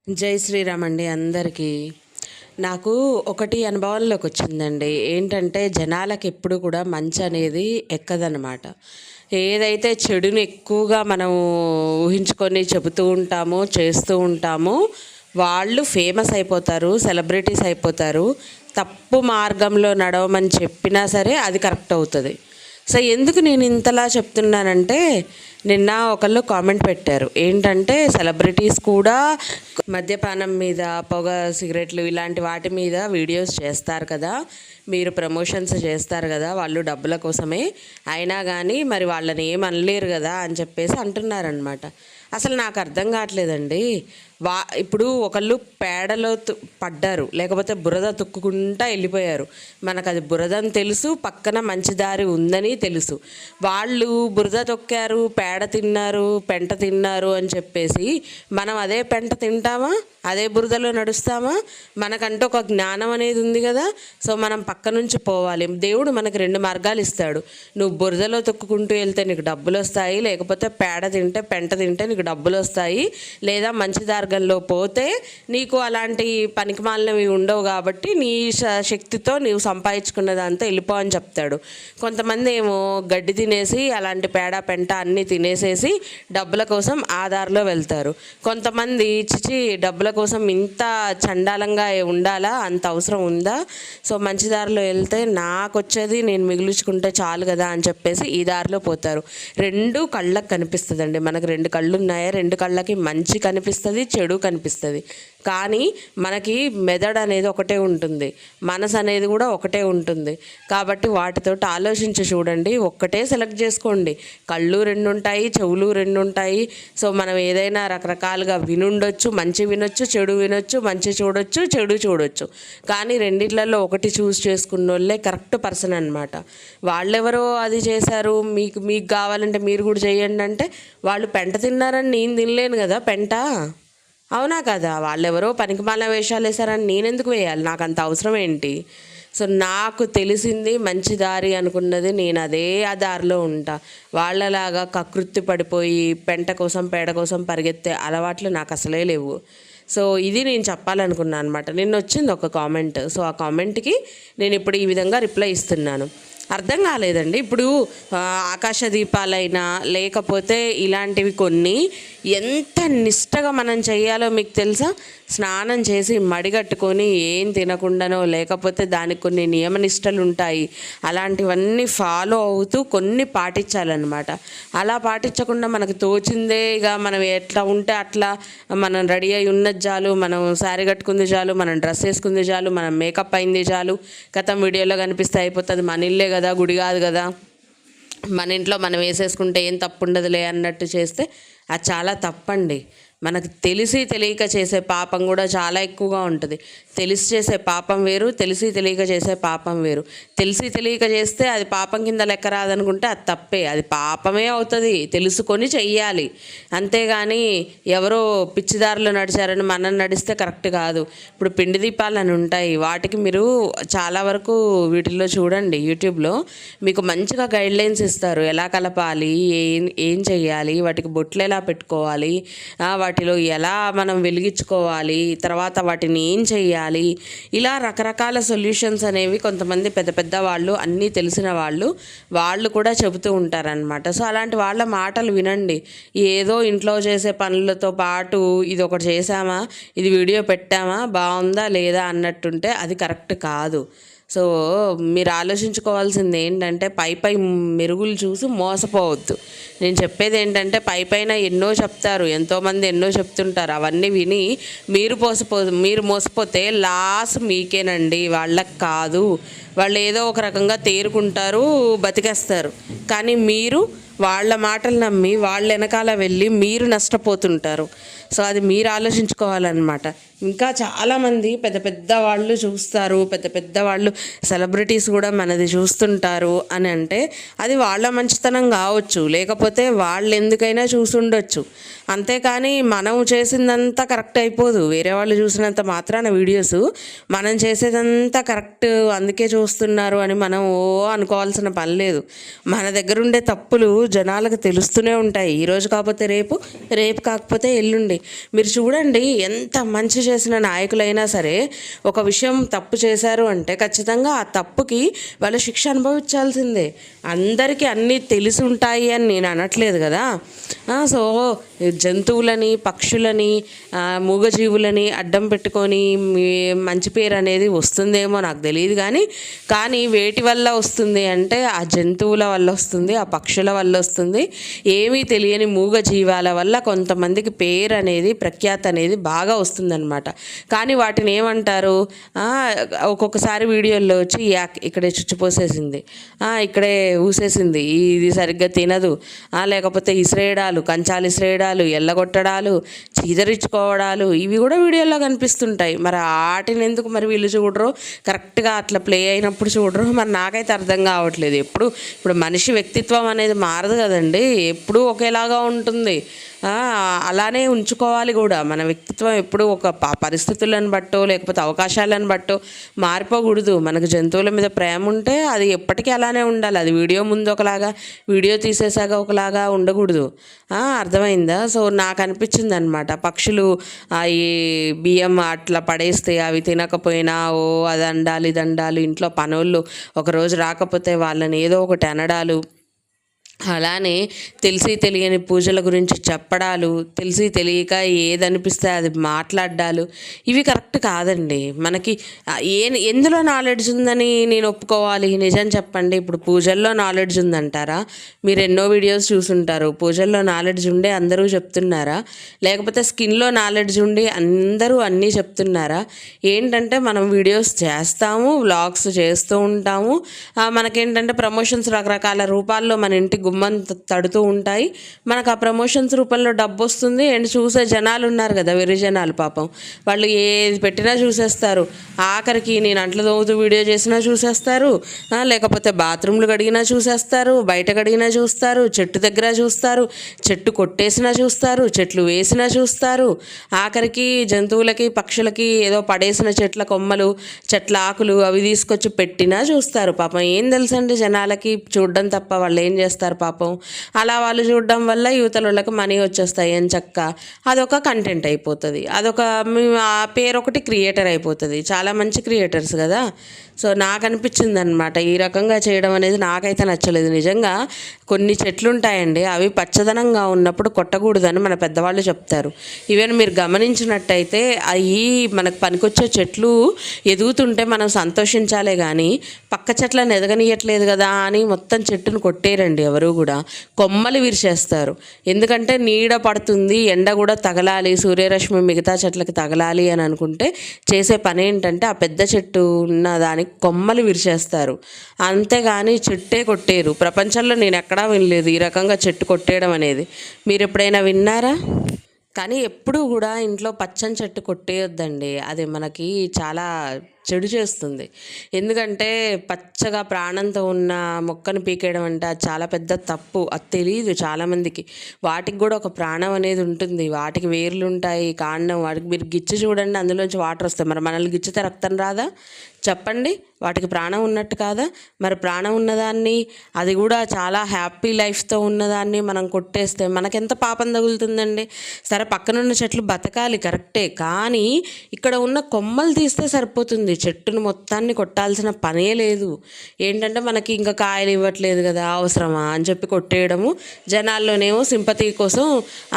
జై శ్రీరామ్ అండి అందరికీ. నాకు ఒకటి అనుభవంలోకి వచ్చిందండి. ఏంటంటే జనాలకు ఎప్పుడు కూడా మంచి అనేది ఎక్కదనమాట. ఏదైతే చెడుని ఎక్కువగా మనం ఊహించుకొని చెబుతూ ఉంటామో చేస్తూ ఉంటామో వాళ్ళు ఫేమస్ అయిపోతారు, సెలబ్రిటీస్ అయిపోతారు. తప్పు మార్గంలో నడవమని చెప్పినా సరే అది కరెక్ట్ అవుతుంది. సో ఎందుకు నేను ఇంతలా చెప్తున్నానంటే, నిన్న ఒకళ్ళు కామెంట్ పెట్టారు. ఏంటంటే సెలబ్రిటీస్ కూడా మద్యపానం మీద, పొగ, సిగరెట్లు ఇలాంటి వాటి మీద వీడియోస్ చేస్తారు కదా, మీరు ప్రమోషన్స్ చేస్తారు కదా, వాళ్ళు డబ్బుల కోసమే, అయినా కానీ మరి వాళ్ళని ఏం అనలేరు కదా అని చెప్పేసి అంటున్నారనమాట. అసలు నాకు అర్థం కావట్లేదండి. ఇప్పుడు ఒకళ్ళు పేడలో పడ్డారు, లేకపోతే బురద తుక్కుంటా వెళ్ళిపోయారు. మనకు అది బురద అని తెలుసు, పక్కన మంచి దారి ఉందని తెలుసు. వాళ్ళు బురద తొక్కారు, పేడ తిన్నారు, పెంట తిన్నారు అని చెప్పేసి మనం అదే పెంట తింటామా, అదే బురదలో నడుస్తామా? మనకంటూ ఒక జ్ఞానం అనేది ఉంది కదా. సో మనం పక్క నుంచి పోవాలి. దేవుడు మనకు రెండు మార్గాలు ఇస్తాడు. నువ్వు బురదలో తొక్కుకుంటూ వెళ్తే నీకు డబ్బులు వస్తాయి, లేకపోతే పేడ తింటే, పెంట తింటే నీకు డబ్బులు వస్తాయి, లేదా మంచి మార్గంలో పోతే నీకు అలాంటి పనికిమాలినవి ఉండవు. కాబట్టి నీ శక్తితో నీవు సంపాదించుకున్నదంతా వెళ్ళిపో అని చెప్తాడు. కొంతమంది ఏమో గడ్డి తినేసి అలాంటి పేడ పెంట అన్నీ తినేసేసి డబ్బుల కోసం ఆధార్లో వెళ్తారు. కొంతమంది చిచి డబ్బుల కోసం ఇంత చండాలంగా ఉండాలా, అంత అవసరం ఉందా, సో మంచి దారిలో వెళ్తే నాకు వచ్చేది నేను మిగుల్చుకుంటే చాలు కదా అని చెప్పేసి ఈ దారిలో పోతారు. రెండు కళ్ళకు కనిపిస్తుందండి. మనకు రెండు కళ్ళు ఉన్నాయి, రెండు కళ్ళకి మంచి కనిపిస్తుంది, చెడు కనిపిస్తుంది. కానీ మనకి మెదడు అనేది ఒకటే ఉంటుంది, మనసు అనేది కూడా ఒకటే ఉంటుంది. కాబట్టి వాటితో ఆలోచించి చూడండి. ఒక్కటే సెలెక్ట్ చేసుకోండి. కళ్ళు రెండు ఉంటాయి, చెవులు రెండు ఉంటాయి. సో మనం ఏదైనా రకరకాలుగా వినుండొచ్చు, మంచి వినొచ్చు, చెడు వినొచ్చు, మంచి చూడొచ్చు, చెడు చూడొచ్చు. కానీ రెండిట్లలో ఒకటి చూస్ చేసుకున్న వాళ్ళే కరెక్ట్ పర్సన్ అనమాట. వాళ్ళెవరో అది చేశారు, మీకు మీకు కావాలంటే మీరు కూడా చేయండి అంటే, వాళ్ళు పెంట తిన్నారని నేను తినలేను కదా పెంట, అవునా కదా? వాళ్ళెవరో పనికిమాల వేషాలు వేశారని నేనెందుకు వేయాలి? నాకు అంత అవసరం ఏంటి? సో నాకు తెలిసింది మంచి దారి అనుకున్నది, నేను అదే ఆ దారిలో ఉంటా. వాళ్ళలాగా కకృతి పడిపోయి పెంట కోసం పేడ కోసం పరిగెత్తే అలవాట్లు నాకు అసలే లేవు. సో ఇది నేను చెప్పాలనుకున్నాను అనమాట. నిన్న వచ్చింది ఒక కామెంట్. సో ఆ కామెంట్కి నేను ఇప్పుడు ఈ విధంగా రిప్లై ఇస్తున్నాను. అర్థం కాలేదండి. ఇప్పుడు ఆకాశ దీపాలైనా లేకపోతే ఇలాంటివి కొన్ని ఎంత నిష్టగా మనం చేయాలో మీకు తెలుసా? స్నానం చేసి మడిగట్టుకొని ఏం తినకుండానో, లేకపోతే దానికి కొన్ని నియమనిష్టలు ఉంటాయి. అలాంటివన్నీ ఫాలో అవుతూ కొన్ని పాటించాలన్నమాట. అలా పాటించకుండా మనకు తోచిందే ఇక మనం ఎట్లా ఉంటే అట్లా మనం రెడీ అయి ఉన్నది చాలు, మనం శారీ కట్టుకుంది చాలు, మనం డ్రెస్ వేసుకుంది చాలు, మనం మేకప్ అయింది చాలు, గతం వీడియోలో కనిపిస్తే అయిపోతుంది, మన ఇల్లే కదా, గుడి కాదు కదా, మన ఇంట్లో మనం వేసేసుకుంటే ఏం తప్పు ఉండదులే అన్నట్టు చేస్తే అది చాలా తప్పండి. మనకు తెలిసి తెలియక చేసే పాపం కూడా చాలా ఎక్కువగా ఉంటుంది. తెలిసి చేసే పాపం వేరు, తెలిసి తెలియక చేసే పాపం వేరు. తెలిసి తెలియక చేస్తే అది పాపం కింద లెక్క రాదనుకుంటే అది తప్పే, అది పాపమే అవుతుంది. తెలుసుకొని చెయ్యాలి. అంతేగాని ఎవరో పిచ్చిదారులు నడిచారని మనం నడిస్తే కరెక్ట్ కాదు. ఇప్పుడు పిండి దీపాలు అని ఉంటాయి, వాటికి మీరు చాలా వరకు వీటిల్లో చూడండి, యూట్యూబ్లో మీకు మంచిగా గైడ్లైన్స్ ఇస్తారు. ఎలా కలపాలి, ఏం చెయ్యాలి, వాటికి బొట్లు ఎలా పెట్టుకోవాలి, వాటిలో ఎలా మనం వెలిగించుకోవాలి, తర్వాత వాటిని ఏం చెయ్యాలి, ఇలా రకరకాల సొల్యూషన్స్ అనేవి కొంతమంది పెద్ద పెద్ద వాళ్ళు, అన్నీ తెలిసిన వాళ్ళు కూడా చెబుతూ ఉంటారనమాట. సో అలాంటి వాళ్ళ మాటలు వినండి. ఏదో ఇంట్లో చేసే పనులతో పాటు ఇది ఒకటి చేసామా, ఇది వీడియో పెట్టామా, బాగుందా లేదా అన్నట్టుంటే అది కరెక్ట్ కాదు. సో మీరు ఆలోచించుకోవాల్సింది ఏంటంటే, పై మెరుగులు చూసి మోసపోవద్దు. నేను చెప్పేది ఏంటంటే, పైన ఎన్నో చెప్తారు, ఎంతోమంది ఎన్నో చెప్తుంటారు. అవన్నీ విని మీరు మోసపోతే లాస్ మీకేనండి, వాళ్ళకి కాదు. వాళ్ళు ఏదో ఒక రకంగా తేరుకుంటారు, బతికేస్తారు. కానీ మీరు వాళ్ళ మాటలు నమ్మి వాళ్ళ వెనకాల వెళ్ళి మీరు నష్టపోతుంటారు. సో అది మీరు ఆలోచించుకోవాలన్నమాట. ఇంకా చాలామంది పెద్ద పెద్ద వాళ్ళు చూస్తారు, పెద్ద పెద్ద వాళ్ళు సెలబ్రిటీస్ కూడా మనది చూస్తుంటారు అని అంటే అది వాళ్ళ మంచితనం కావచ్చు, లేకపోతే వాళ్ళు ఎందుకైనా చూసుండొచ్చు. అంతేకాని మనం చేసిందంతా కరెక్ట్ అయిపోదు. వేరే వాళ్ళు చూసినంత మాత్రాన వీడియోస్ మనం చేసేదంతా కరెక్ట్ అందుకే చూస్తున్నారు అని మనం అనుకోవాల్సిన పని లేదు. మన దగ్గర ఉండే తప్పులు జనాలకు తెలుస్తూనే ఉంటాయి. ఈరోజు కాకపోతే రేపు, రేపు కాకపోతే ఎల్లుండి. మీరు చూడండి, ఎంత మంచి చేసిన నాయకులైనా సరే ఒక విషయం తప్పు చేశారు అంటే ఖచ్చితంగా ఆ తప్పుకి వాళ్ళు శిక్ష అనుభవించాల్సిందే. అందరికీ అన్నీ తెలిసి ఉంటాయి అని నేను అనట్లేదు కదా. సో జంతువులని, పక్షులని, మూగజీవులని అడ్డం పెట్టుకొని మంచి పేరు అనేది వస్తుందేమో నాకు తెలియదు, కానీ వేటి వల్ల వస్తుంది అంటే ఆ జంతువుల వల్ల వస్తుంది, ఆ పక్షుల వల్ల వస్తుంది. ఏమీ తెలియని మూగ జీవాల వల్ల కొంతమందికి పేరు అనేది, ప్రఖ్యాతి అనేది బాగా వస్తుందన్నమాట. కానీ వాటిని ఏమంటారు, ఒక్కొక్కసారి వీడియోల్లో వచ్చి ఇక్కడే చుచ్చిపోసేసింది, ఇక్కడే ఊసేసింది, ఇది సరిగ్గా తినదు, లేకపోతే ఇసిరేయడాలు, కంచాలు ఇసిరేయడాలు, ఎల్లగొట్టడాలు, చీదరించుకోవడాలు, ఇవి కూడా వీడియోలో కనిపిస్తుంటాయి. మరి వాటిని ఎందుకు మరి వీళ్ళు చూడరు, కరెక్ట్గా అట్లా ప్లే అయినప్పుడు చూడరు? మరి నాకైతే అర్థం కావట్లేదు. ఇప్పుడు మనిషి వ్యక్తిత్వం అనేది మారదు కదండి, ఎప్పుడూ ఒకేలాగా ఉంటుంది. అలానే ఉంచుకోవాలి కూడా. మన వ్యక్తిత్వం ఎప్పుడు ఒక పరిస్థితులను బట్టో లేకపోతే అవకాశాలను బట్టో మారిపోకూడదు. మనకు జంతువుల మీద ప్రేమ ఉంటే అది ఎప్పటికీ అలానే ఉండాలి. అది వీడియో ముందు ఒకలాగా, వీడియో తీసేసాక ఒకలాగా ఉండకూడదు. అర్థమైందా? సో నాకు అనిపించింది అనమాట, పక్షులు ఈ బియ్యం అట్లా పడేస్తే అవి తినకపోయినా అది అండాలి ఇది అండాలి, ఇంట్లో పనోళ్ళు ఒకరోజు రాకపోతే వాళ్ళని ఏదో ఒకటి అనడాలు, అలానే తెలిసి తెలియని పూజల గురించి చెప్పడాలు, తెలిసి తెలియక ఏదనిపిస్తే అది మాట్లాడాలు, ఇవి కరెక్ట్ కాదండి. మనకి ఎందులో నాలెడ్జ్ ఉందని నేను ఒప్పుకోవాలి? నిజం చెప్పండి. ఇప్పుడు పూజల్లో నాలెడ్జ్ ఉందంటారా? మీరు ఎన్నో వీడియోస్ చూసుంటారు. పూజల్లో నాలెడ్జ్ ఉండే అందరూ చెప్తున్నారా? లేకపోతే స్కిన్లో నాలెడ్జ్ ఉండి అందరూ అన్నీ చెప్తున్నారా? ఏంటంటే మనం వీడియోస్ చేస్తాము, వ్లాగ్స్ చేస్తూ ఉంటాము, మనకేంటంటే ప్రమోషన్స్ రకరకాల రూపాల్లో మన ఇంటికి గుమ్మం తడుతూ ఉంటాయి. మనకు ఆ ప్రమోషన్స్ రూపంలో డబ్బు వస్తుంది. అండ్ చూసే జనాలు ఉన్నారు కదా, వెర్రి జనాలు, పాపం వాళ్ళు ఏది పెట్టినా చూసేస్తారు. ఆఖరికి నేను అంట్లు తోముతూ వీడియో చేసినా చూసేస్తారు, లేకపోతే బాత్రూమ్లు కడిగినా చూసేస్తారు, బయట కడిగినా చూస్తారు, చెట్టు దగ్గర చూస్తారు, చెట్టు కొట్టేసినా చూస్తారు, చెట్లు వేసినా చూస్తారు, ఆఖరికి జంతువులకి, పక్షులకి ఏదో పడేసిన చెట్ల కొమ్మలు, చెట్ల ఆకులు అవి తీసుకొచ్చి పెట్టినా చూస్తారు. పాపం ఏం తెలుసండి జనాలకి, చూడడం తప్ప వాళ్ళు ఏం చేస్తారు పాపం. అలా వాళ్ళు చూడడం వల్ల యువతల వాళ్ళకి మనీ వచ్చేస్తాయి అని చక్క అదొక కంటెంట్ అయిపోతుంది, అదొక పేరు ఒకటి క్రియేటర్ అయిపోతుంది. చాలా మంచి క్రియేటర్స్ కదా. సో నాకు అనిపించింది అనమాట, ఈ రకంగా చేయడం అనేది నాకైతే నచ్చలేదు. నిజంగా కొన్ని చెట్లు ఉంటాయండి, అవి పచ్చదనంగా ఉన్నప్పుడు కొట్టకూడదని మన పెద్దవాళ్ళు చెప్తారు. ఈవెన్ మీరు గమనించినట్టయితే అవి మనకు పనికొచ్చే చెట్లు ఎదుగుతుంటే మనం సంతోషించాలే కానీ పక్క చెట్లను ఎదగనీయట్లేదు కదా అని మొత్తం చెట్టును కొట్టేరండి ఎవరు కూడా. కొమ్మలు విరిచేస్తారు. ఎందుకంటే నీడ పడుతుంది, ఎండ కూడా తగలాలి, సూర్యరశ్మి మిగతా చెట్లకి తగలాలి అని అనుకుంటే చేసే పని ఏంటంటే ఆ పెద్ద చెట్టు ఉన్న దానికి కొమ్మలు విరిచేస్తారు. అంతేగాని చెట్టే కొట్టేరు. ప్రపంచంలో నేను ఎక్కడా వినలేదు ఈ రకంగా చెట్టు కొట్టేయడం అనేది. మీరు ఎప్పుడైనా విన్నారా? కానీ ఎప్పుడూ కూడా ఇంట్లో పచ్చని చెట్టు కొట్టేయొద్దండి, అది మనకి చాలా చెడు చేస్తుంది. ఎందుకంటే పచ్చగా ప్రాణంతో ఉన్న మొక్కను పీకేయడం అంటే అది చాలా పెద్ద తప్పు. అది తెలియదు చాలామందికి. వాటికి కూడా ఒక ప్రాణం అనేది ఉంటుంది, వాటికి వేర్లు ఉంటాయి, కాండం. వాటికి మీరు గిచ్చి చూడండి, అందులోంచి వాటర్ వస్తాయి. మరి మనల్ని గిచ్చితే రక్తం రాదా? చెప్పండి, వాటికి ప్రాణం ఉన్నట్టు కాదా? మరి ప్రాణం ఉన్నదాన్ని, అది కూడా చాలా హ్యాపీ లైఫ్తో ఉన్నదాన్ని మనం కొట్టేస్తే మనకెంత పాపం తగులుతుందండి. సరే పక్కనున్న చెట్లు బతకాలి కరెక్టే, కానీ ఇక్కడ ఉన్న కొమ్మలు తీస్తే సరిపోతుంది, చెట్టును మొత్తాన్ని కొట్టాల్సిన పనే లేదు. ఏంటంటే మనకి ఇంకా కాయలు ఇవ్వట్లేదు కదా, అవసరమా అని చెప్పి కొట్టేయడము. జనాల్లోనేమో సింపతి కోసం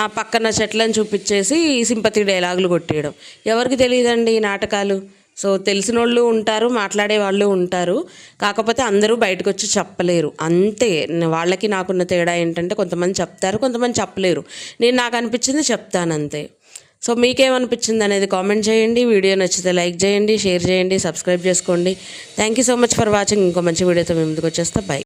ఆ పక్కన చెట్లను చూపించేసి సింపతి డైలాగులు కొట్టేయడం. ఎవరికి తెలియదండి ఈ నాటకాలు. సో తెలిసిన వాళ్ళు ఉంటారు, మాట్లాడే వాళ్ళు ఉంటారు, కాకపోతే అందరూ బయటకు వచ్చి చెప్పలేరు అంతే. వాళ్ళకి నాకున్న తేడా ఏంటంటే కొంతమంది చెప్తారు, కొంతమంది చెప్పలేరు. నేను నాకు అనిపించింది చెప్తాను అంతే. సో మీకేమనిపించింది అనేది కామెంట్ చేయండి. వీడియో నచ్చితే లైక్ చేయండి, షేర్ చేయండి, సబ్స్క్రైబ్ చేసుకోండి. Thank you so much for watching. ఇంకో మంచి వీడియోతో మేము ముందుకు వచ్చేస్తా. బై.